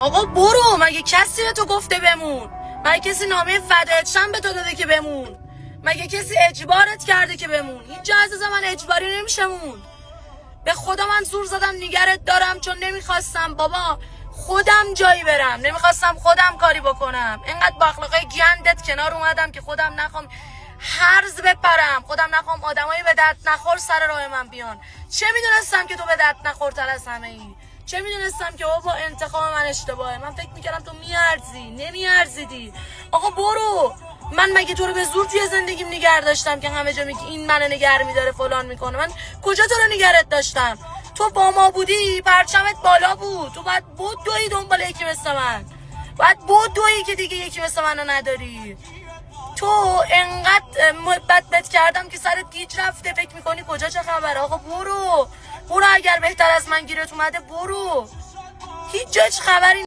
آقا برو، مگه کسی به تو گفته بمون؟ مگه کسی نامه فدایتشم به تو داده که بمون؟ مگه کسی اجبارت کرده که بمون؟ هیچ جا عزیز من اجباری نمیشه مون. به خدا من زور زدم نگرت دارم چون نمیخواستم بابا خودم جایی برم، نمیخواستم خودم کاری بکنم. اینقدر با اخلاقای گندت کنار اومدم که خودم نخوام هرز بپرم، خودم نخوام آدمایی به درد نخور سر راه من بیان. چه میدونستم که تو به درد نخورتر از همه ای؟ چه میدونستم که بابا انتخاب من اشتباهه؟ من فکر میکردم تو میارزی، نمیارزیدی. آقا برو. من مگه تو رو به زور توی زندگیم نگه داشتم که همه جا میگی این منو نگه میداره فلان میکنه؟ من کجا تو رو نگرت داشتم؟ تو با ما بودی پرچمت بالا بود، تو باید دوی دنبال یکی مثل من، باید دوی که دیگه یکی مثل منو نداری. تو انقدر محبت کردم که سرت گیج رفته، فکر میکنی کجا چه خبره. آقا برو، اگر بهتر از من گیرت اومده برو، هیچ جا خبری